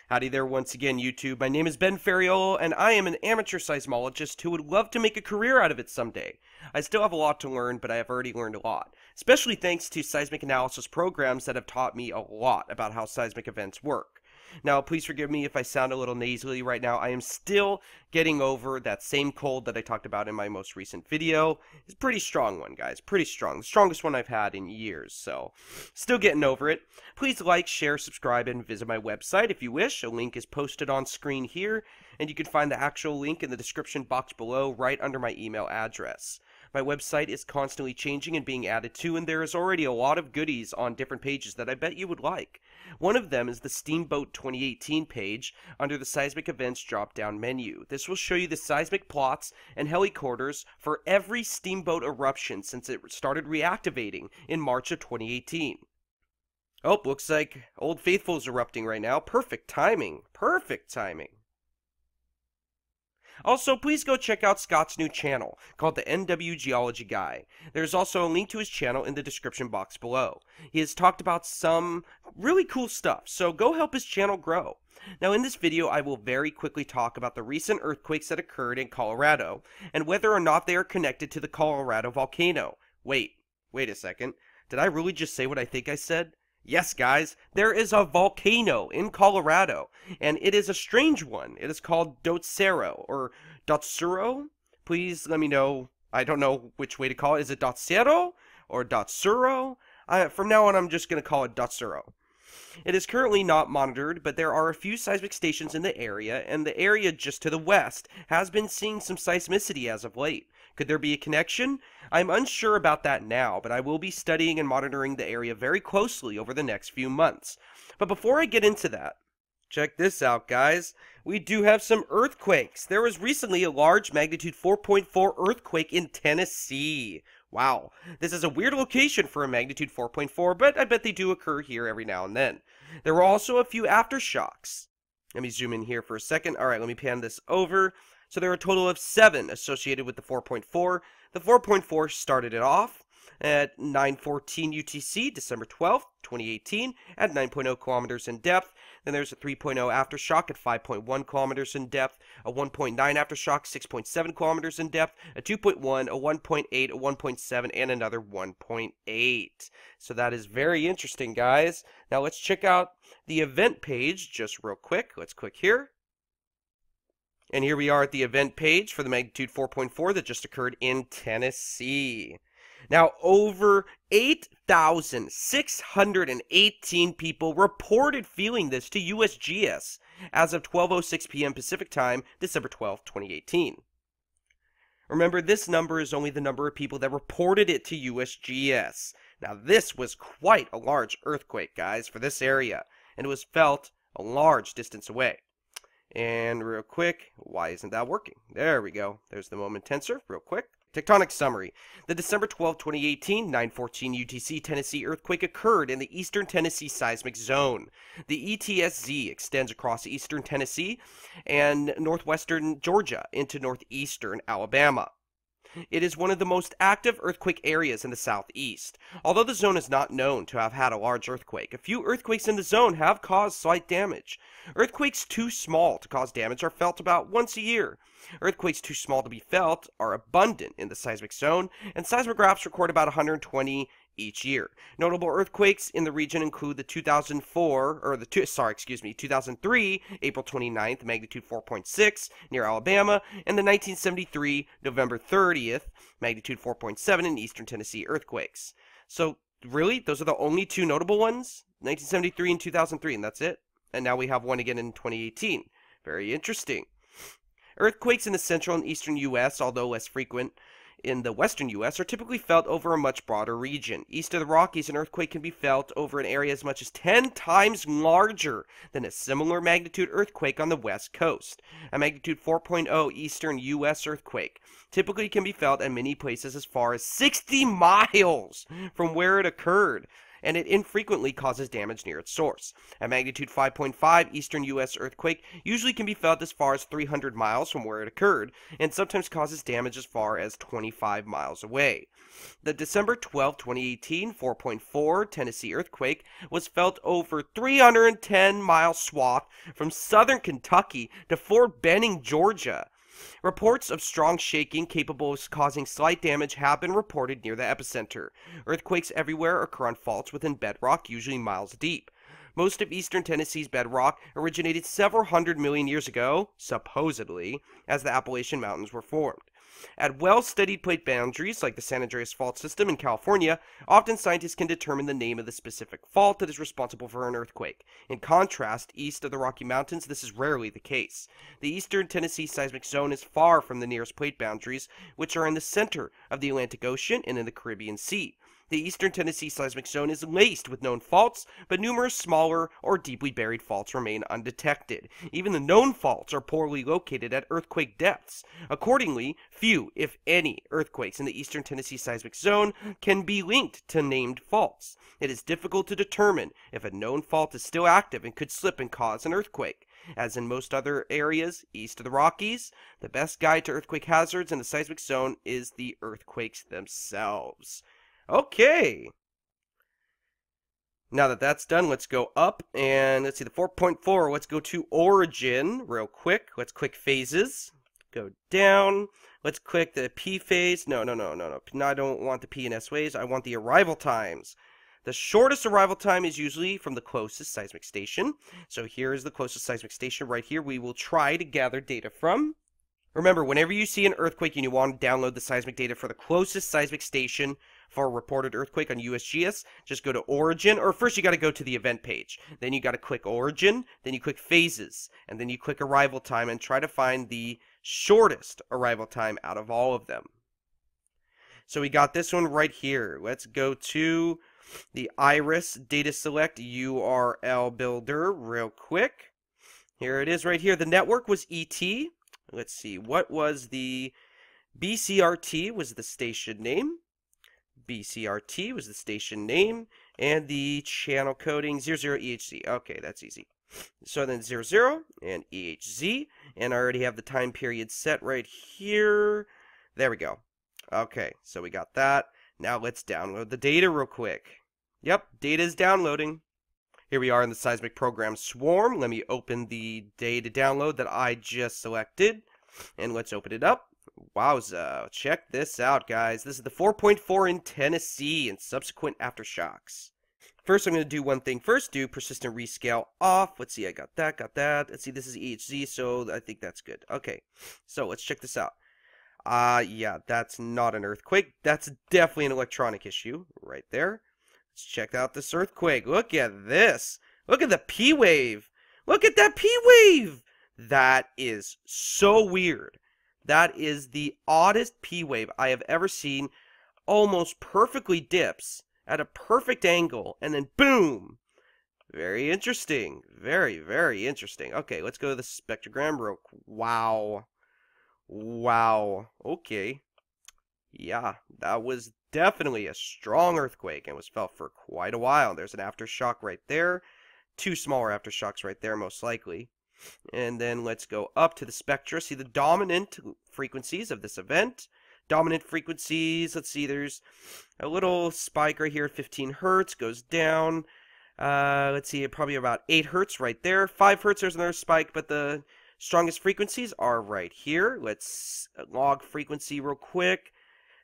Howdy there once again, YouTube. My name is Ben Ferraiuolo, and I am an amateur seismologist who would love to make a career out of it someday. I still have a lot to learn, but I have already learned a lot, especially thanks to seismic analysis programs that have taught me a lot about how seismic events work. Now, please forgive me if I sound a little nasally right now. I am still getting over that same cold that I talked about in my most recent video. It's a pretty strong one, guys. Pretty strong. The strongest one I've had in years, so still getting over it. Please like, share, subscribe, and visit my website if you wish. A link is posted on screen here, and you can find the actual link in the description box below right under my email address. My website is constantly changing and being added to, and there is already a lot of goodies on different pages that I bet you would like. One of them is the Steamboat 2018 page under the Seismic Events drop-down menu. This will show you the seismic plots and helicorders for every steamboat eruption since it started reactivating in March of 2018. Oh, looks like Old Faithful is erupting right now. Perfect timing. Perfect timing. Also, please go check out Scott's new channel, called the NW Geology Guy. There's also a link to his channel in the description box below. He has talked about some really cool stuff, so go help his channel grow. Now, in this video, I will very quickly talk about the recent earthquakes that occurred in Colorado, and whether or not they are connected to the Colorado Volcano. Wait a second. Did I really just say what I think I said? Yes, guys, there is a volcano in Colorado, and it is a strange one. It is called Dotsero, or Dotsero? Please let me know. I don't know which way to call it. Is it Dotsero or Dotsero? From now on, I'm just going to call it Dotsero. It is currently not monitored, but there are a few seismic stations in the area, and the area just to the west has been seeing some seismicity as of late. Could there be a connection? I'm unsure about that now, but I will be studying and monitoring the area very closely over the next few months. But before I get into that, check this out, guys. We do have some earthquakes. There was recently a large magnitude 4.4 earthquake in Tennessee. Wow, this is a weird location for a magnitude 4.4, but I bet they do occur here every now and then. There were also a few aftershocks. Let me zoom in here for a second. All right, let me pan this over. So there are a total of 7 associated with the 4.4. The 4.4 started it off at 9:14 UTC, December 12th, 2018, at 9.0 kilometers in depth. Then there's a 3.0 aftershock at 5.1 kilometers in depth, a 1.9 aftershock, 6.7 kilometers in depth, a 2.1, a 1.8, a 1.7, and another 1.8. So that is very interesting, guys. Now let's check out the event page just real quick. Let's click here. And here we are at the event page for the magnitude 4.4 that just occurred in Tennessee. Now, over 8,618 people reported feeling this to USGS as of 12:06 p.m. Pacific Time, December 12, 2018. Remember, this number is only the number of people that reported it to USGS. Now, this was quite a large earthquake, guys, for this area, and it was felt a large distance away. And real quick, why isn't that working? There we go. There's the moment tensor, real quick. Tectonic summary. The December 12, 2018, 9:14 UTC Tennessee earthquake occurred in the eastern Tennessee seismic zone. The ETSZ extends across eastern Tennessee and northwestern Georgia into northeastern Alabama. It is one of the most active earthquake areas in the southeast. Although the zone is not known to have had a large earthquake, a few earthquakes in the zone have caused slight damage. Earthquakes too small to cause damage are felt about once a year. Earthquakes too small to be felt are abundant in the seismic zone, and seismographs record about 120 each year. Notable earthquakes in the region include the 2003, April 29th, magnitude 4.6 near Alabama, and the 1973, November 30th, magnitude 4.7 in eastern Tennessee earthquakes. So, really? Those are the only 2 notable ones? 1973 and 2003, and that's it? And now we have one again in 2018. Very interesting. Earthquakes in the central and eastern U.S., although less frequent in the western U.S., are typically felt over a much broader region. East of the Rockies, an earthquake can be felt over an area as much as 10 times larger than a similar magnitude earthquake on the west coast. A magnitude 4.0 eastern U.S. earthquake typically can be felt at many places as far as 60 miles from where it occurred. and it infrequently causes damage near its source. A magnitude 5.5 eastern U.S. earthquake usually can be felt as far as 300 miles from where it occurred, and sometimes causes damage as far as 25 miles away. The December 12, 2018 4.4 Tennessee earthquake was felt over 310-mile swath from southern Kentucky to Fort Benning, Georgia. Reports of strong shaking capable of causing slight damage have been reported near the epicenter. Earthquakes everywhere occur on faults within bedrock, usually miles deep. Most of eastern Tennessee's bedrock originated several hundred million years ago, supposedly, as the Appalachian Mountains were formed. At well-studied plate boundaries, like the San Andreas Fault System in California, often scientists can determine the name of the specific fault that is responsible for an earthquake. In contrast, east of the Rocky Mountains, this is rarely the case. The eastern Tennessee seismic zone is far from the nearest plate boundaries, which are in the center of the Atlantic Ocean and in the Caribbean Sea. The eastern Tennessee seismic zone is laced with known faults, but numerous smaller or deeply buried faults remain undetected. Even the known faults are poorly located at earthquake depths. Accordingly, few, if any, earthquakes in the eastern Tennessee seismic zone can be linked to named faults. It is difficult to determine if a known fault is still active and could slip and cause an earthquake. As in most other areas east of the Rockies, the best guide to earthquake hazards in the seismic zone is the earthquakes themselves. Okay. Now that that's done, let's go up and let's see the 4.4. Let's go to origin real quick. Let's click phases. Go down. Let's click the P phase. No. I don't want the P and S waves. I want the arrival times. The shortest arrival time is usually from the closest seismic station. So here is the closest seismic station right here we will try to gather data from. Remember, whenever you see an earthquake and you want to download the seismic data for the closest seismic station for a reported earthquake on USGS, just go to origin, or first you got to go to the event page. Then you got to click origin, then you click phases, and then you click arrival time and try to find the shortest arrival time out of all of them. So we got this one right here. Let's go to the Iris data select URL builder real quick. Here it is right here. The network was ET. Let's see, what was the BCRT was the station name. BCRT was the station name, and the channel coding 00EHZ. Okay, that's easy. So then 00 and EHZ, and I already have the time period set right here. There we go. Okay, so we got that. Now let's download the data real quick. Yep, data is downloading. Here we are in the seismic program Swarm. Let me open the data download that I just selected, and let's open it up. Wowza, check this out, guys. This is the 4.4 in Tennessee and subsequent aftershocks. First, I'm going to do one thing first, do persistent rescale off. Let's see, I got that. Let's see, this is EHZ, so I think that's good. Okay, so let's check this out. Yeah, that's not an earthquake. That's definitely an electronic issue right there. Let's check out this earthquake. Look at this. Look at the P wave. Look at that P wave. That is so weird. That is the oddest P wave I have ever seen. Almost perfectly dips at a perfect angle, and then boom. Very interesting. Very, very interesting. Okay, let's go to the spectrogram real quick. Wow. Wow. Okay. Yeah, that was definitely a strong earthquake and was felt for quite a while. There's an aftershock right there. Two smaller aftershocks right there, most likely. And then let's go up to the spectra. See the dominant frequencies of this event. Dominant frequencies, let's see, there's a little spike right here at 15 hertz, goes down. Let's see, probably about 8 hertz right there. 5 hertz, there's another spike, but the strongest frequencies are right here. Let's log frequency real quick.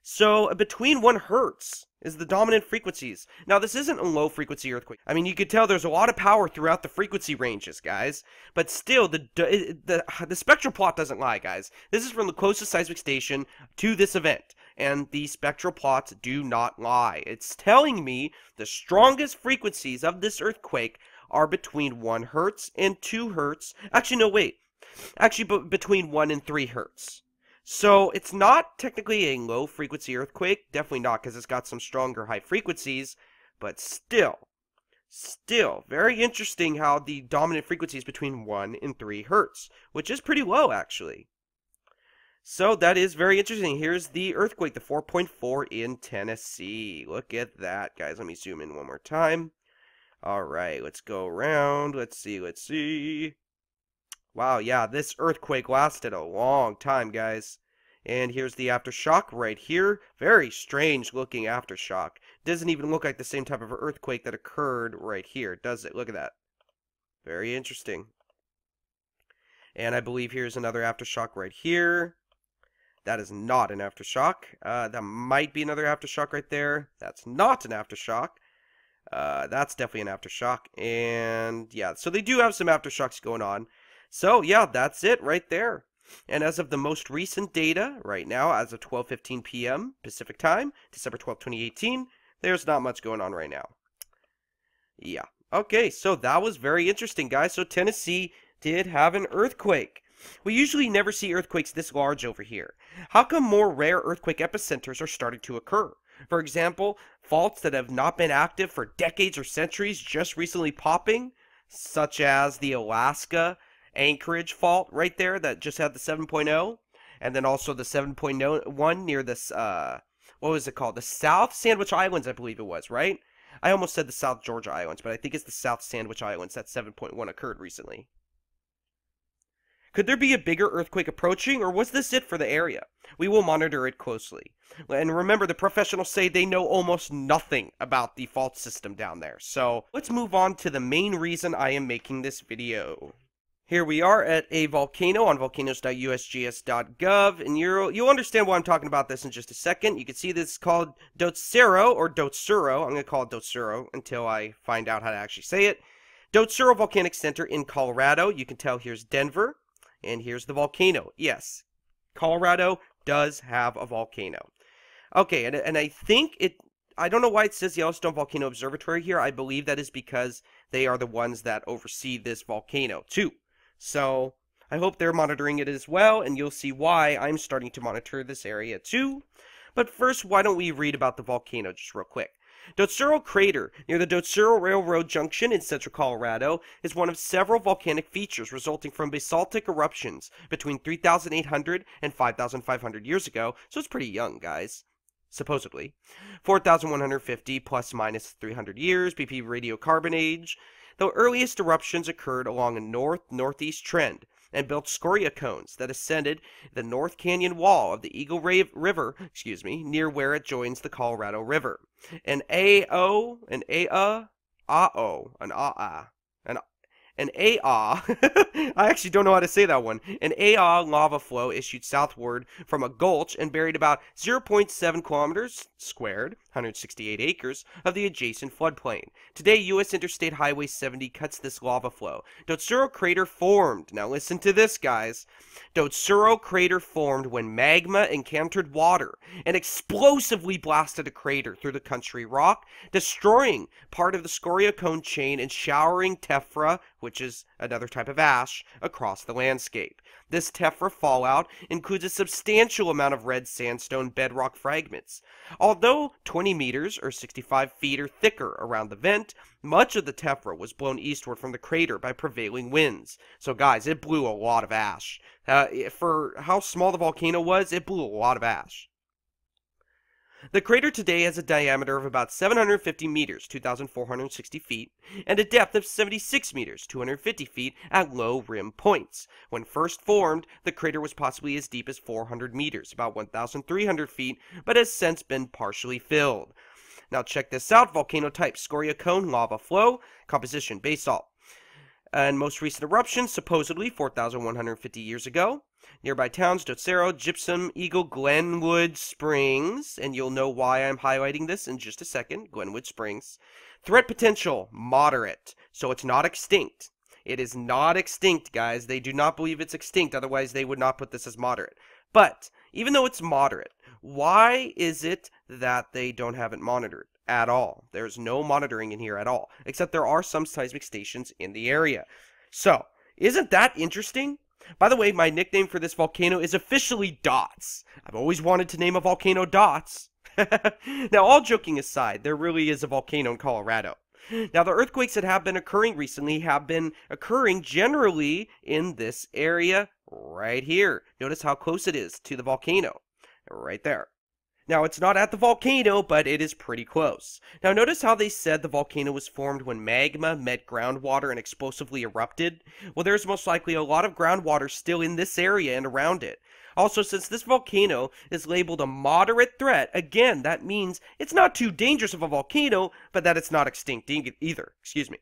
So between 1 hertz is the dominant frequencies. Now this isn't a low frequency earthquake. I mean, you could tell there's a lot of power throughout the frequency ranges, guys. But still, the spectral plot doesn't lie, guys. This is from the closest seismic station to this event, and the spectral plots do not lie. It's telling me the strongest frequencies of this earthquake are between 1 hertz and 2 hertz. Actually, no, wait. Actually, between 1 and 3 hertz. So it's not technically a low frequency earthquake, definitely not, because it's got some stronger high frequencies, but still very interesting how the dominant frequency is between 1 and 3 hertz, which is pretty low actually. So that is very interesting. Here's the earthquake, the 4.4 in Tennessee. Look at that, guys. Let me zoom in one more time. All right, let's go around. Let's see. Wow, yeah, this earthquake lasted a long time, guys. And here's the aftershock right here. Very strange looking aftershock. Doesn't even look like the same type of earthquake that occurred right here, does it? Look at that. Very interesting. And I believe here's another aftershock right here. That is not an aftershock. That might be another aftershock right there. That's not an aftershock. That's definitely an aftershock. And yeah, so they do have some aftershocks going on. So yeah, that's it right there. And as of the most recent data, right now, as of 12:15 p.m. Pacific Time, December 12, 2018, there's not much going on right now. Yeah. Okay, so that was very interesting, guys. So Tennessee did have an earthquake. We usually never see earthquakes this large over here. How come more rare earthquake epicenters are starting to occur? For example, faults that have not been active for decades or centuries just recently popping, such as the Alaska Anchorage fault right there that just had the 7.0, and then also the 7.1 near this, what was it called? The South Sandwich Islands, I believe it was, right? I almost said the South Georgia Islands, but I think it's the South Sandwich Islands that 7.1 occurred recently. Could there be a bigger earthquake approaching, or was this it for the area? We will monitor it closely. And remember, the professionals say they know almost nothing about the fault system down there. So let's move on to the main reason I am making this video. Here we are at a volcano on volcanoes.usgs.gov, and you'll understand why I'm talking about this in just a second. You can see this is called Dotsero, or Dotsero. I'm going to call it Dotsero until I find out how to actually say it. Dotsero Volcanic Center in Colorado. You can tell here's Denver, and here's the volcano. Yes, Colorado does have a volcano. Okay, and I think I don't know why it says Yellowstone Volcano Observatory here. I believe that is because they are the ones that oversee this volcano, too. So, I hope they're monitoring it as well, and you'll see why I'm starting to monitor this area too. But first, why don't we read about the volcano just real quick. Dotsero Crater, near the Dotsero Railroad Junction in central Colorado, is one of several volcanic features resulting from basaltic eruptions between 3,800 and 5,500 years ago, so it's pretty young, guys. Supposedly. 4,150 plus minus 300 years, BP radiocarbon age. The earliest eruptions occurred along a north-northeast trend and built scoria cones that ascended the North Canyon wall of the Eagle River, near where it joins the Colorado River. An A-O, an A-A, A-O, an A-A, an A-A, I actually don't know how to say that one. An A-A lava flow issued southward from a gulch and buried about 0.7 kilometers squared, 168 acres, of the adjacent floodplain. Today, U.S. Interstate Highway 70 cuts this lava flow. Dotsero Crater formed. Now listen to this, guys. Dotsero Crater formed when magma encountered water and explosively blasted a crater through the country rock, destroying part of the scoria cone chain and showering tephra, which is another type of ash, across the landscape. This tephra fallout includes a substantial amount of red sandstone bedrock fragments. Although 20 meters or 65 feet or thicker around the vent, much of the tephra was blown eastward from the crater by prevailing winds. So guys, it blew a lot of ash. For how small the volcano was, it blew a lot of ash. The crater today has a diameter of about 750 meters, 2,460 feet, and a depth of 76 meters, 250 feet at low rim points. When first formed, the crater was possibly as deep as 400 meters, about 1,300 feet, but has since been partially filled. Now check this out. Volcano type, scoria cone, lava flow, composition, basalt. And most recent eruption, supposedly 4,150 years ago. Nearby towns, Dotsero, Gypsum, Eagle, Glenwood Springs, and you'll know why I'm highlighting this in just a second, Glenwood Springs. Threat potential, moderate, so it's not extinct. It is not extinct, guys. They do not believe it's extinct, otherwise they would not put this as moderate. But, even though it's moderate, why is it that they don't have it monitored at all? There's no monitoring in here at all, except there are some seismic stations in the area. So, isn't that interesting? By the way, my nickname for this volcano is officially Dots. I've always wanted to name a volcano Dots. Now, all joking aside, there really is a volcano in Colorado. Now, the earthquakes that have been occurring recently have been occurring generally in this area right here. Notice how close it is to the volcano. Right there. Now, it's not at the volcano, but it is pretty close. Now, notice how they said the volcano was formed when magma met groundwater and explosively erupted? Well, there's most likely a lot of groundwater still in this area and around it. Also, since this volcano is labeled a moderate threat, again, that means it's not too dangerous of a volcano, but that it's not extinct either. Excuse me.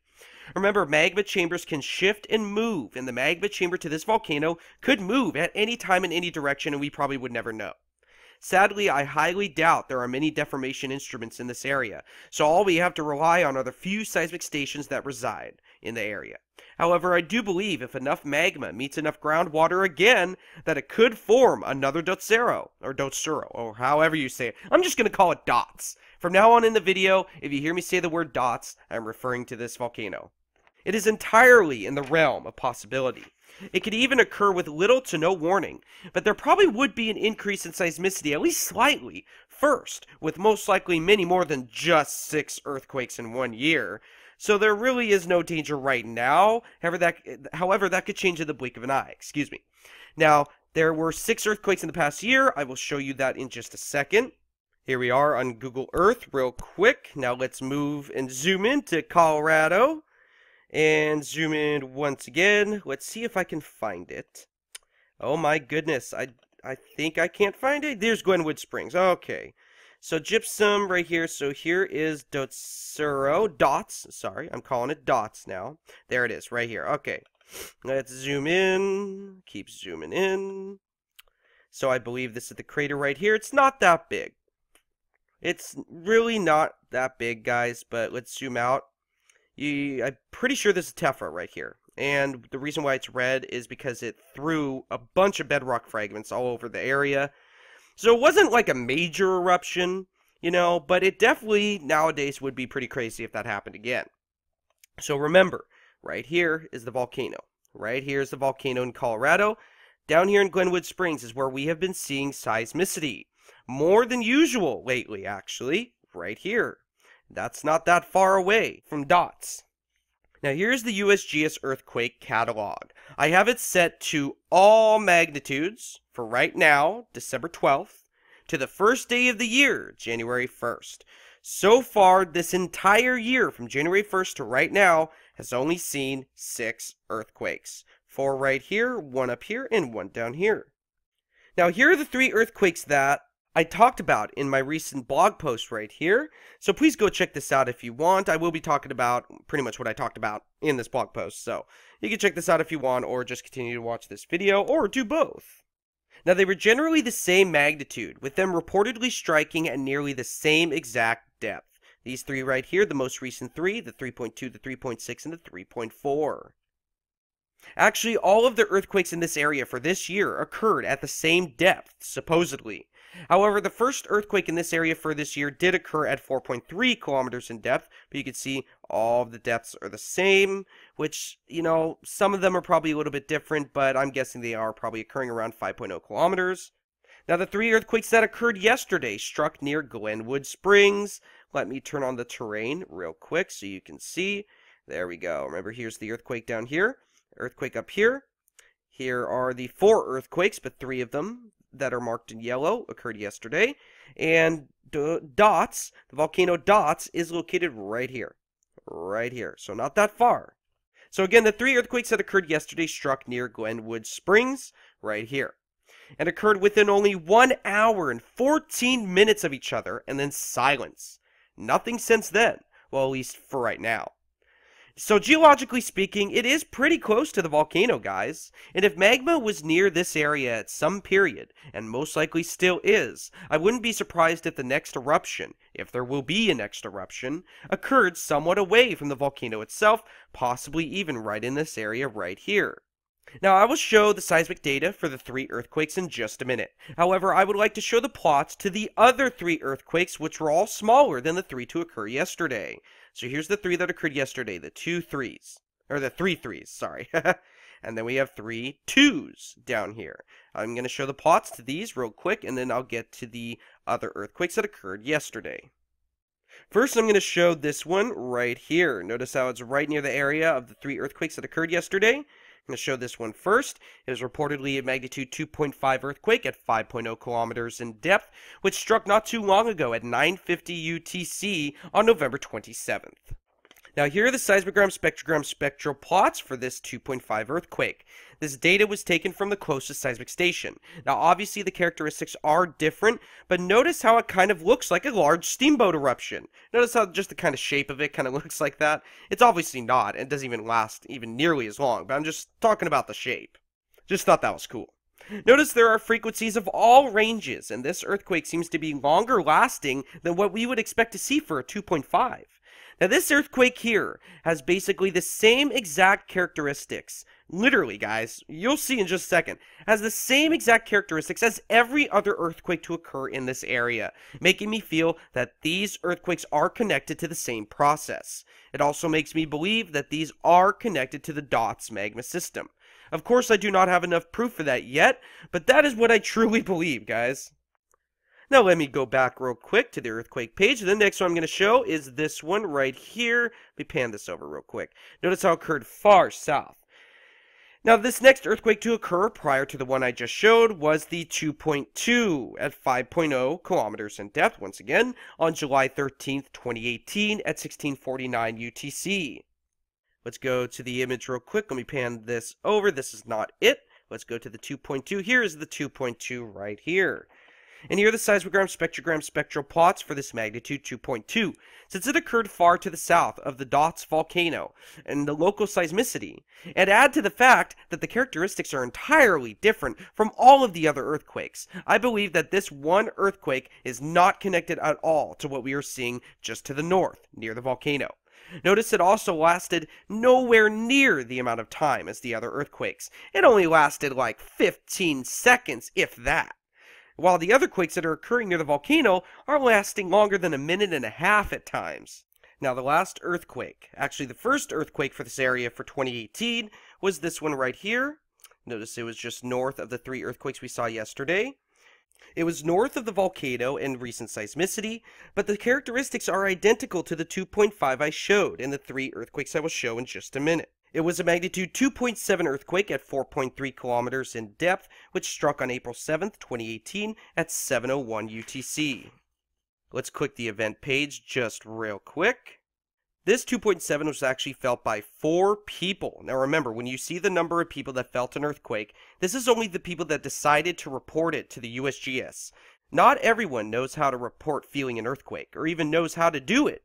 Remember, magma chambers can shift and move, and the magma chamber to this volcano could move at any time in any direction, and we probably would never know. Sadly, I highly doubt there are many deformation instruments in this area, so all we have to rely on are the few seismic stations that reside in the area. However, I do believe if enough magma meets enough groundwater again, that it could form another Dotsero, or however you say it. I'm just going to call it Dots. From now on in the video, if you hear me say the word Dots, I'm referring to this volcano. It is entirely in the realm of possibility. It could even occur with little to no warning, but there probably would be an increase in seismicity, at least slightly, first, with most likely many more than just 6 earthquakes in 1 year. So there really is no danger right now, however, that could change in the blink of an eye, excuse me. Now, there were 6 earthquakes in the past year. I will show you that in just a second. Here we are on Google Earth real quick. Now let's move and zoom in to Colorado. And zoom in once again. Let's see if I can find it. Oh my goodness, I think I can't find it. There's Glenwood Springs. Okay. So gypsum right here. So here is Dotsero. Dots. Sorry, I'm calling it Dots now. There it is, right here. Okay. Let's zoom in. Keep zooming in. So I believe this is the crater right here. It's not that big. It's really not that big, guys, but let's zoom out. I'm pretty sure this is tephra right here, and the reason why it's red is because it threw a bunch of bedrock fragments all over the area. So it wasn't like a major eruption, you know, but it definitely nowadays would be pretty crazy if that happened again. So remember, right here is the volcano. Right here is the volcano in Colorado. Down here in Glenwood Springs is where we have been seeing seismicity. More than usual lately, actually, right here. That's not that far away from Dots. Now here's the USGS earthquake catalog. I have it set to all magnitudes for right now, December 12th, to the first day of the year, January 1st. So far, this entire year, from January 1st to right now, has only seen 6 earthquakes. 4 right here, 1 up here, and 1 down here. Now here are the 3 earthquakes that I talked about in my recent blog post right here, so please go check this out if you want. I will be talking about pretty much what I talked about in this blog post, so you can check this out if you want, or just continue to watch this video, or do both. Now they were generally the same magnitude, with them reportedly striking at nearly the same exact depth. These 3 right here, the most recent 3, the 3.2, the 3.6, and the 3.4. Actually, all of the earthquakes in this area for this year occurred at the same depth, supposedly. However, the first earthquake in this area for this year did occur at 4.3 kilometers in depth, but you can see all of the depths are the same, which, you know, some of them are probably a little bit different, but I'm guessing they are probably occurring around 5.0 kilometers. Now, the 3 earthquakes that occurred yesterday struck near Glenwood Springs. Let me turn on the terrain real quick so you can see. There we go. Remember, here's the earthquake down here, earthquake up here. Here are the 4 earthquakes, but 3 of them that are marked in yellow occurred yesterday, and Dots, the volcano Dots, is located right here, so not that far. So again, the 3 earthquakes that occurred yesterday struck near Glenwood Springs, right here, and occurred within only 1 hour and 14 minutes of each other, and then silence. Nothing since then, well, at least for right now. So geologically speaking, it is pretty close to the volcano, guys. And if magma was near this area at some period, and most likely still is, I wouldn't be surprised if the next eruption, if there will be a next eruption, occurred somewhat away from the volcano itself, possibly even right in this area right here. Now, I will show the seismic data for the 3 earthquakes in just a minute. However, I would like to show the plots to the other 3 earthquakes, which were all smaller than the 3 to occur yesterday. So here's the 3 that occurred yesterday, the 3 3s, sorry. And then we have 3 2s down here. I'm going to show the plots to these real quick, and then I'll get to the other earthquakes that occurred yesterday. First, I'm going to show this one right here. Notice how it's right near the area of the 3 earthquakes that occurred yesterday. I'm going to show this one first. It was reportedly a magnitude 2.5 earthquake at 5.0 kilometers in depth, which struck not too long ago at 9:50 UTC on November 27th. Now here are the seismogram spectrogram spectral plots for this 2.5 earthquake. This data was taken from the closest seismic station. Now obviously the characteristics are different, but notice how it kind of looks like a large steamboat eruption. Notice how just the kind of shape of it kind of looks like that? It's obviously not, and it doesn't even last even nearly as long, but I'm just talking about the shape. Just thought that was cool. Notice there are frequencies of all ranges, and this earthquake seems to be longer lasting than what we would expect to see for a 2.5. Now this earthquake here has basically the same exact characteristics. Literally, guys, you'll see in just a second, has the same exact characteristics as every other earthquake to occur in this area, making me feel that these earthquakes are connected to the same process. It also makes me believe that these are connected to the Dots magma system. Of course, I do not have enough proof for that yet, but that is what I truly believe, guys. Now let me go back real quick to the earthquake page. The next one I'm going to show is this one right here. Let me pan this over real quick. Notice how it occurred far south. Now this next earthquake to occur prior to the one I just showed was the 2.2 at 5.0 kilometers in depth, once again, on July 13th, 2018 at 1649 UTC. Let's go to the image real quick. Let me pan this over. This is not it. Let's go to the 2.2. Here is the 2.2 right here. And here are the seismogram spectrogram spectral plots for this magnitude 2.2, since it occurred far to the south of the Dots volcano and the local seismicity, and add to the fact that the characteristics are entirely different from all of the other earthquakes. I believe that this one earthquake is not connected at all to what we are seeing just to the north, near the volcano. Notice it also lasted nowhere near the amount of time as the other earthquakes. It only lasted like 15 seconds, if that. While the other quakes that are occurring near the volcano are lasting longer than a minute and a half at times. Now the last earthquake, actually the first earthquake for this area for 2018, was this one right here. Notice it was just north of the 3 earthquakes we saw yesterday. It was north of the volcano and recent seismicity, but the characteristics are identical to the 2.5 I showed in the 3 earthquakes I will show in just a minute. It was a magnitude 2.7 earthquake at 4.3 kilometers in depth, which struck on April 7th, 2018 at 7:01 UTC. Let's click the event page just real quick. This 2.7 was actually felt by 4 people. Now remember, when you see the number of people that felt an earthquake, this is only the people that decided to report it to the USGS. Not everyone knows how to report feeling an earthquake, or even knows how to do it.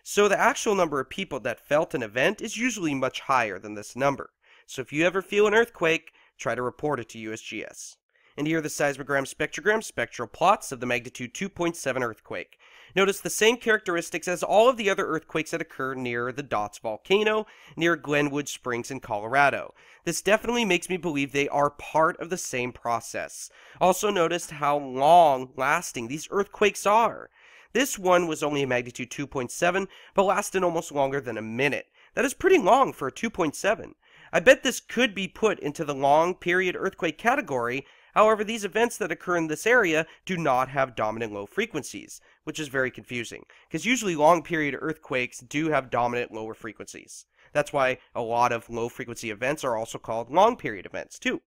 So the actual number of people that felt an event is usually much higher than this number. So if you ever feel an earthquake, try to report it to USGS. And here are the seismogram spectrogram spectral plots of the magnitude 2.7 earthquake. Notice the same characteristics as all of the other earthquakes that occur near the Dots volcano, near Glenwood Springs in Colorado. This definitely makes me believe they are part of the same process. Also notice how long lasting these earthquakes are. This one was only a magnitude 2.7, but lasted almost longer than a minute. That is pretty long for a 2.7. I bet this could be put into the long period earthquake category. However, these events that occur in this area do not have dominant low frequencies, which is very confusing, because usually long period earthquakes do have dominant lower frequencies. That's why a lot of low frequency events are also called long period events too.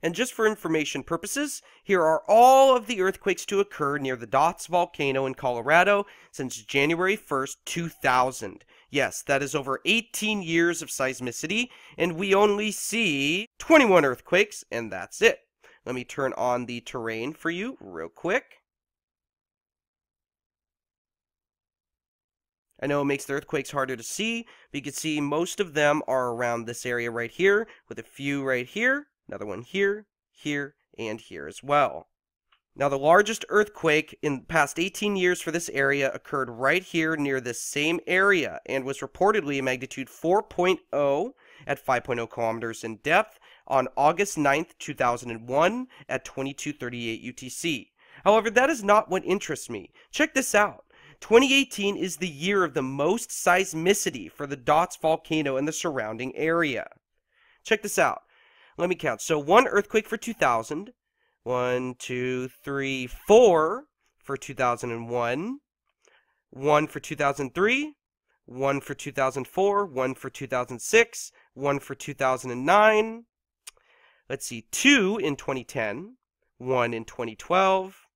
And just for information purposes, here are all of the earthquakes to occur near the Dots volcano in Colorado since January 1st, 2000. Yes, that is over 18 years of seismicity, and we only see 21 earthquakes, and that's it. Let me turn on the terrain for you real quick. I know it makes the earthquakes harder to see, but you can see most of them are around this area right here, with a few right here. Another one here, here, and here as well. Now the largest earthquake in the past 18 years for this area occurred right here near this same area and was reportedly a magnitude 4.0 at 5.0 kilometers in depth on August 9th, 2001 at 22:38 UTC. However, that is not what interests me. Check this out. 2018 is the year of the most seismicity for the Dots volcano and the surrounding area. Check this out. Let me count. So 1 earthquake for 2000, 1, 2, 3, 4 for 2001, 1 for 2003, 1 for 2004, 1 for 2006, 1 for 2009, Let's see, 2 in 2010, 1 in 2012.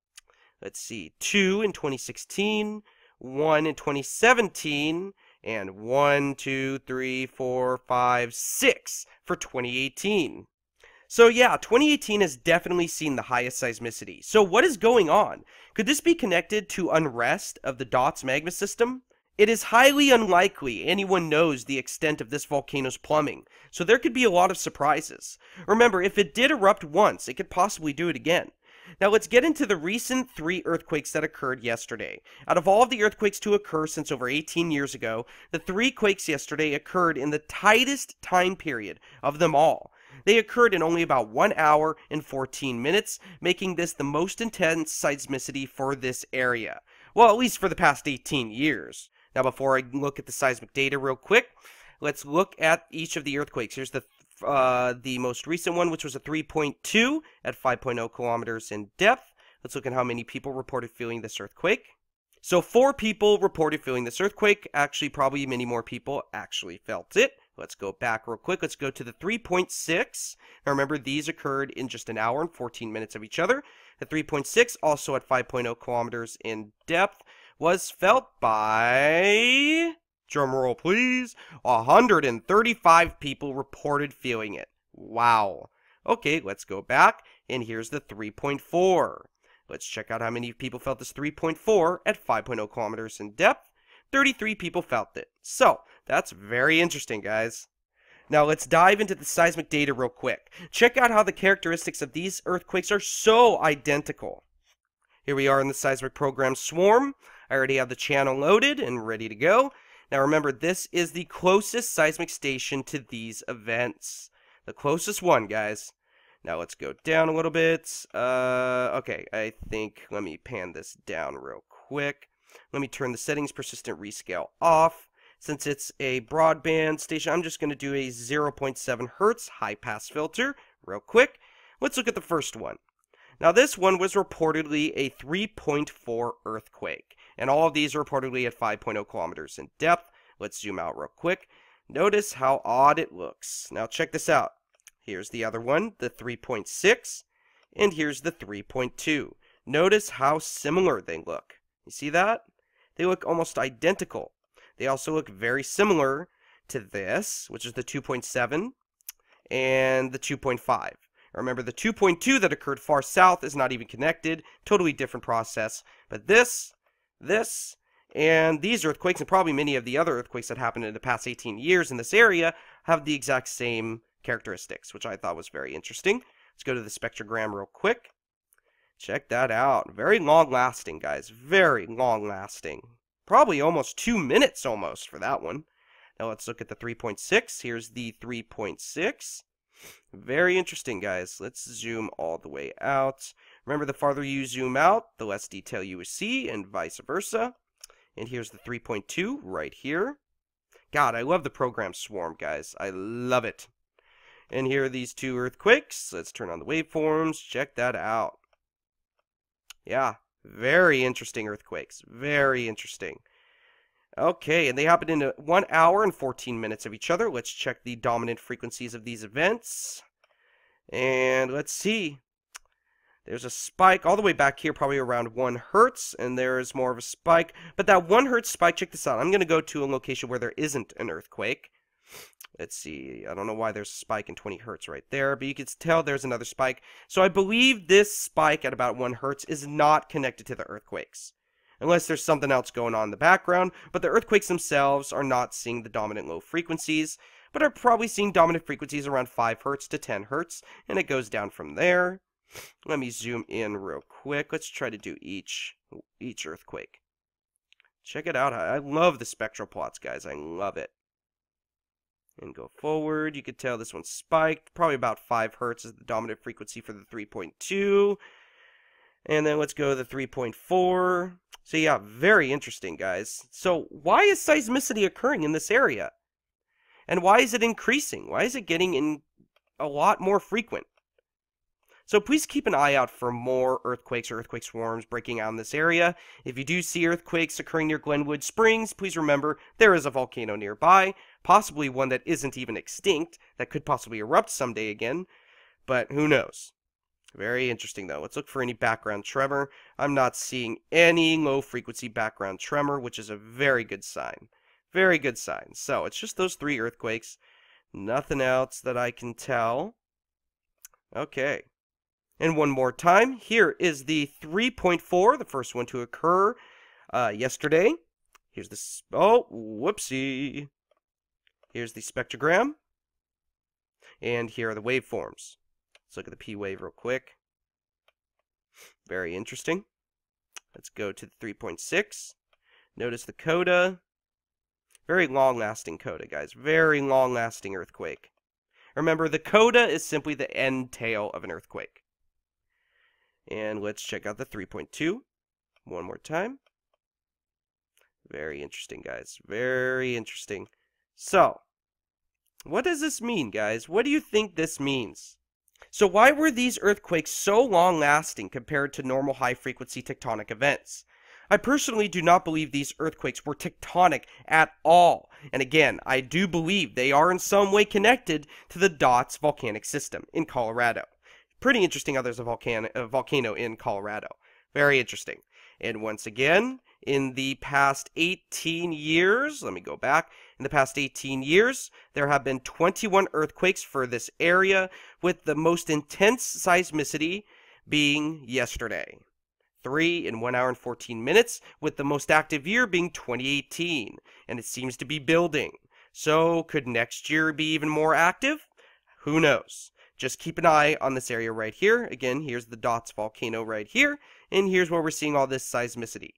Let's see, 2 in 2016, 1 in 2017, and 1, 2, 3, 4, 5, 6 for 2018. So yeah, 2018 has definitely seen the highest seismicity. So what is going on? Could this be connected to unrest of the Dots magma system? It is highly unlikely anyone knows the extent of this volcano's plumbing, so there could be a lot of surprises. Remember, if it did erupt once, it could possibly do it again. Now let's get into the recent 3 earthquakes that occurred yesterday. Out of all of the earthquakes to occur since over 18 years ago, the 3 quakes yesterday occurred in the tightest time period of them all. They occurred in only about 1 hour and 14 minutes, making this the most intense seismicity for this area. Well, at least for the past 18 years. Now, before I look at the seismic data real quick, let's look at each of the earthquakes. Here's the most recent one, which was a 3.2 at 5.0 kilometers in depth. Let's look at how many people reported feeling this earthquake. So 4 people reported feeling this earthquake. Actually, probably many more people actually felt it. Let's go back real quick. Let's go to the 3.6. Now remember, these occurred in just 1 hour and 14 minutes of each other. The 3.6, also at 5.0 kilometers in depth, was felt by, drumroll please, 135 people reported feeling it. Wow. Okay, let's go back, and here's the 3.4. Let's check out how many people felt this 3.4 at 5.0 kilometers in depth. 33 people felt it. So, that's very interesting, guys. Now, let's dive into the seismic data real quick. Check out how the characteristics of these earthquakes are so identical. Here we are in the seismic program Swarm. I already have the channel loaded and ready to go. Now, remember, this is the closest seismic station to these events. The closest one, guys. Now, let's go down a little bit. Okay, I think, let me pan this down real quick. Let me turn the settings persistent rescale off. Since it's a broadband station, I'm just going to do a 0.7 Hertz high pass filter real quick. Let's look at the first one. Now this one was reportedly a 3.4 earthquake, and all of these are reportedly at 5.0 kilometers in depth. Let's zoom out real quick. Notice how odd it looks. Now check this out. Here's the other one, the 3.6, and here's the 3.2. Notice how similar they look. You see that? They look almost identical. They also look very similar to this, which is the 2.7, and the 2.5. Remember, the 2.2 that occurred far south is not even connected. Totally different process. But this, and these earthquakes, and probably many of the other earthquakes that happened in the past 18 years in this area, have the exact same characteristics, which I thought was very interesting. Let's go to the spectrogram real quick. Check that out. Very long-lasting, guys. Very long-lasting. Probably almost 2 minutes almost for that one. Now let's look at the 3.6. Here's the 3.6. Very interesting, guys. Let's zoom all the way out. Remember, the farther you zoom out, the less detail you will see, and vice versa. And here's the 3.2 right here. God, I love the program Swarm, guys. I love it. And here are these 2 earthquakes. Let's turn on the waveforms. Check that out. Yeah, very interesting earthquakes. Very interesting. Okay, and they happen in 1 hour and 14 minutes of each other. Let's check the dominant frequencies of these events. And let's see. There's a spike all the way back here, probably around 1 hertz, and there is more of a spike. But that 1 hertz spike, check this out. I'm going to go to a location where there isn't an earthquake. Let's see. I don't know why there's a spike in 20 hertz right there, but you can tell there's another spike. So I believe this spike at about 1 hertz is not connected to the earthquakes, unless there's something else going on in the background. But the earthquakes themselves are not seeing the dominant low frequencies, but are probably seeing dominant frequencies around 5 hertz to 10 hertz, and it goes down from there. Let me zoom in real quick. Let's try to do each earthquake. Check it out. I love the spectral plots, guys. I love it. And go forward. You could tell this one's spiked. Probably about 5 hertz is the dominant frequency for the 3.2. And then let's go to the 3.4. So yeah, very interesting, guys. So why is seismicity occurring in this area? And why is it increasing? Why is it getting in a lot more frequent? So please keep an eye out for more earthquakes or earthquake swarms breaking out in this area. If you do see earthquakes occurring near Glenwood Springs, please remember there is a volcano nearby, possibly one that isn't even extinct, that could possibly erupt someday again. but who knows? Very interesting, though. Let's look for any background tremor. I'm not seeing any low-frequency background tremor, which is a very good sign. Very good sign. So, it's just those 3 earthquakes. Nothing else that I can tell. Okay. And one more time. Here is the 3.4, the first one to occur yesterday. Here's the... Oh, whoopsie. Here's the spectrogram. And here are the waveforms. Let's look at the P wave real quick. Very interesting. Let's go to the 3.6. Notice the coda. Very long-lasting coda, guys. Very long-lasting earthquake. Remember, the coda is simply the end tail of an earthquake. And let's check out the 3.2. One more time. Very interesting, guys. Very interesting. So, what does this mean, guys? What do you think this means? So why were these earthquakes so long-lasting compared to normal high-frequency tectonic events? I personally do not believe these earthquakes were tectonic at all. And again, I do believe they are in some way connected to the Dots volcanic system in Colorado. Pretty interesting how there's a volcano in Colorado. Very interesting. And once again, in the past 18 years, let me go back. In the past 18 years, there have been 21 earthquakes for this area, with the most intense seismicity being yesterday. 3 in 1 hour and 14 minutes, with the most active year being 2018, and it seems to be building. So, could next year be even more active? Who knows? Just keep an eye on this area right here. Again, here's the Dots volcano right here, and here's where we're seeing all this seismicity.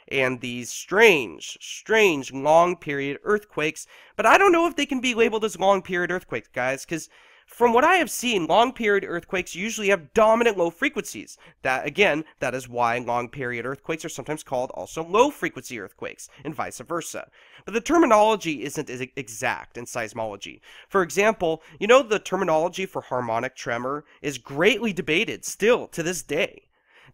And these strange long-period earthquakes, but I don't know if they can be labeled as long-period earthquakes, guys, because from what I have seen, long-period earthquakes usually have dominant low frequencies. That is why long-period earthquakes are sometimes called also low-frequency earthquakes, and vice versa. But the terminology isn't as exact in seismology. For example, you know, the terminology for harmonic tremor is greatly debated still to this day.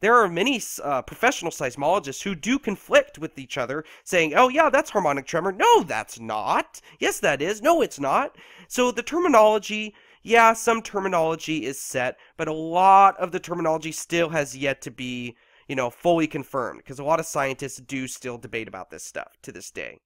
There are many professional seismologists who do conflict with each other, saying, oh yeah, that's harmonic tremor. No, that's not. Yes, that is. No, it's not. So the terminology, yeah, some terminology is set, but a lot of the terminology still has yet to be, fully confirmed, because a lot of scientists do still debate about this stuff to this day.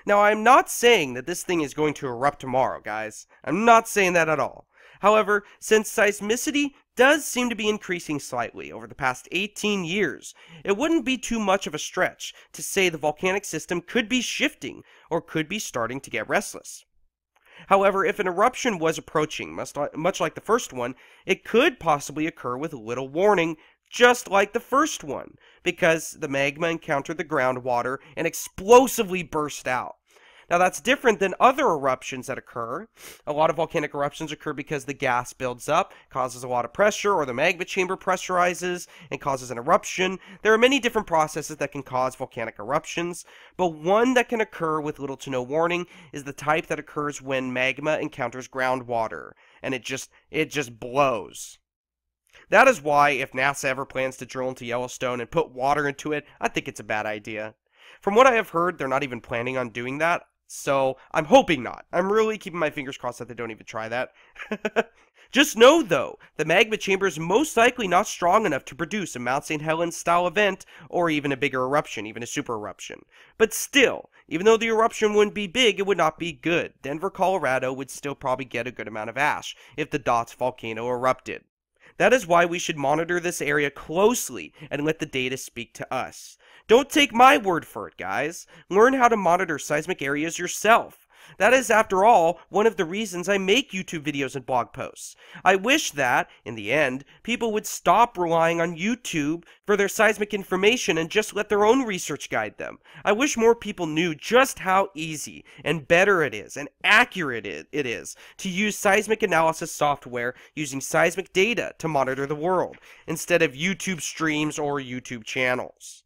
Now, I'm not saying that this thing is going to erupt tomorrow, guys. I'm not saying that at all. However, since seismicity does seem to be increasing slightly over the past 18 years, it wouldn't be too much of a stretch to say the volcanic system could be shifting or could be starting to get restless. However, if an eruption was approaching, much like the first one, it could possibly occur with little warning, just like the first one, because the magma encountered the groundwater and explosively burst out. Now, that's different than other eruptions that occur. A lot of volcanic eruptions occur because the gas builds up, causes a lot of pressure, or the magma chamber pressurizes and causes an eruption. There are many different processes that can cause volcanic eruptions, but one that can occur with little to no warning is the type that occurs when magma encounters groundwater, and it just blows. That is why, if NASA ever plans to drill into Yellowstone and put water into it, I think it's a bad idea. From what I have heard, they're not even planning on doing that. So, I'm hoping not. I'm really keeping my fingers crossed that they don't even try that. Just know, though, the magma chamber is most likely not strong enough to produce a Mount St. Helens-style event, or even a bigger eruption, even a super eruption. But still, even though the eruption wouldn't be big, it would not be good. Denver, Colorado would still probably get a good amount of ash if the Dots volcano erupted. That is why we should monitor this area closely and let the data speak to us. Don't take my word for it, guys. Learn how to monitor seismic areas yourself. That is, after all, one of the reasons I make YouTube videos and blog posts. I wish that, in the end, people would stop relying on YouTube for their seismic information and just let their own research guide them. I wish more people knew just how easy and better it is and accurate it is to use seismic analysis software using seismic data to monitor the world, instead of YouTube streams or YouTube channels.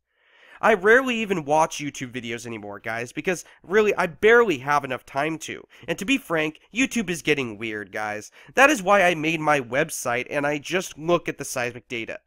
I rarely even watch YouTube videos anymore, guys, because really I barely have enough time to. And to be frank, YouTube is getting weird, guys. That is why I made my website and I just look at the seismic data.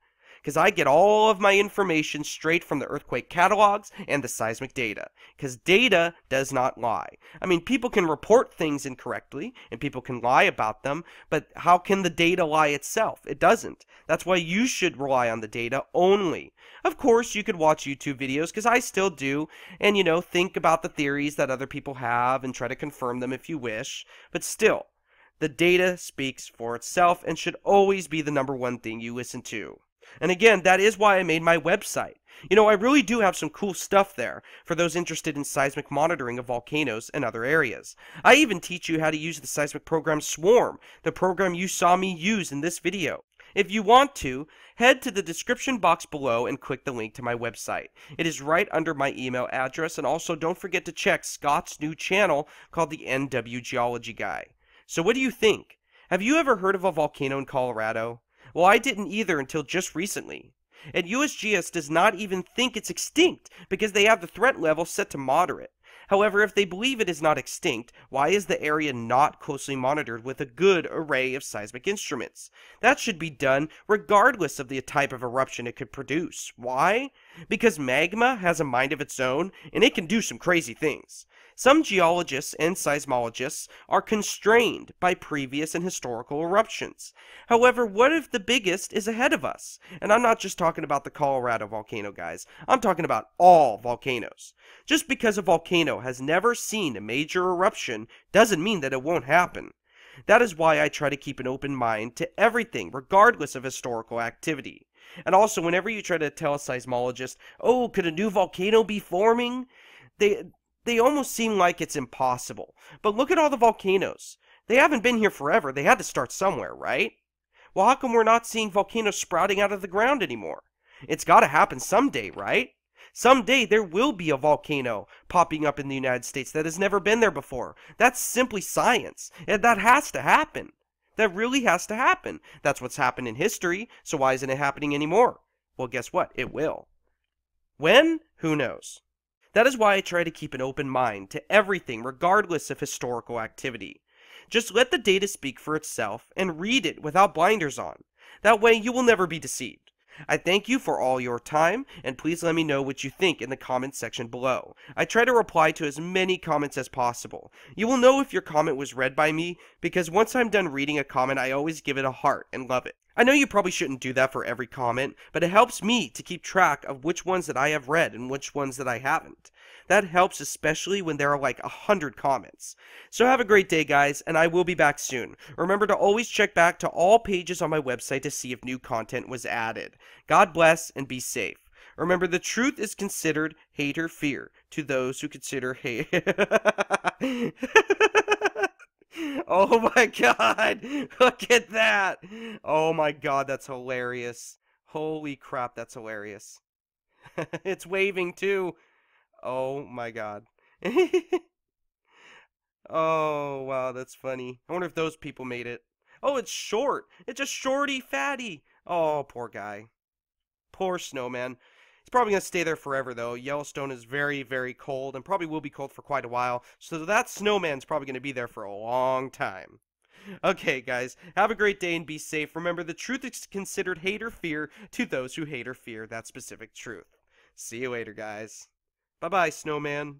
because I get all of my information straight from the earthquake catalogs and the seismic data, because data does not lie. I mean, people can report things incorrectly, and people can lie about them, but how can the data lie itself? It doesn't. That's why you should rely on the data only. Of course, you could watch YouTube videos, because I still do, and think about the theories that other people have and try to confirm them if you wish, but still, the data speaks for itself and should always be the #1 thing you listen to. And again, that is why I made my website. I really do have some cool stuff there for those interested in seismic monitoring of volcanoes and other areas. I even teach you how to use the seismic program Swarm, the program you saw me use in this video. If you want to, head to the description box below and click the link to my website. It is right under my email address, and also don't forget to check Scott's new channel called the NW Geology Guy. So what do you think? Have you ever heard of a volcano in Colorado? Well, I didn't either until just recently. And USGS does not even think it's extinct because they have the threat level set to moderate. However, if they believe it is not extinct, why is the area not closely monitored with a good array of seismic instruments? That should be done regardless of the type of eruption it could produce. Why? Because magma has a mind of its own, and it can do some crazy things. Some geologists and seismologists are constrained by previous and historical eruptions. However, what if the biggest is ahead of us? And I'm not just talking about the Colorado volcano, guys. I'm talking about all volcanoes. Just because a volcano has never seen a major eruption doesn't mean that it won't happen. That is why I try to keep an open mind to everything, regardless of historical activity. And also, whenever you try to tell a seismologist, oh, could a new volcano be forming? They almost seem like it's impossible. But look at all the volcanoes. They haven't been here forever. They had to start somewhere, right? Well, how come we're not seeing volcanoes sprouting out of the ground anymore? It's got to happen someday, right? Someday there will be a volcano popping up in the United States that has never been there before. That's simply science. And that has to happen. That really has to happen. That's what's happened in history, so why isn't it happening anymore? Well, guess what? It will. When? Who knows? That is why I try to keep an open mind to everything regardless of historical activity. Just let the data speak for itself and read it without blinders on. That way you will never be deceived. I thank you for all your time, and please let me know what you think in the comments section below. I try to reply to as many comments as possible. You will know if your comment was read by me, because once I'm done reading a comment, I always give it a heart and love it. I know you probably shouldn't do that for every comment, but it helps me to keep track of which ones that I have read and which ones that I haven't. That helps especially when there are like 100 comments. So have a great day, guys, and I will be back soon. Remember to always check back to all pages on my website to see if new content was added. God bless and be safe. Remember, the truth is considered hate or fear to those who consider hate. Oh my god, look at that. Oh my god, that's hilarious. Holy crap, that's hilarious. It's waving too. Oh my god. Oh wow, that's funny. I wonder if those people made it. Oh, it's short. It's a shorty fatty. Oh, poor guy. Poor snowman. He's probably going to stay there forever, though. Yellowstone is very, very cold and probably will be cold for quite a while. So that snowman's probably going to be there for a long time. Okay, guys. Have a great day and be safe. Remember, the truth is considered hate or fear to those who hate or fear that specific truth. See you later, guys. Bye-bye, snowman.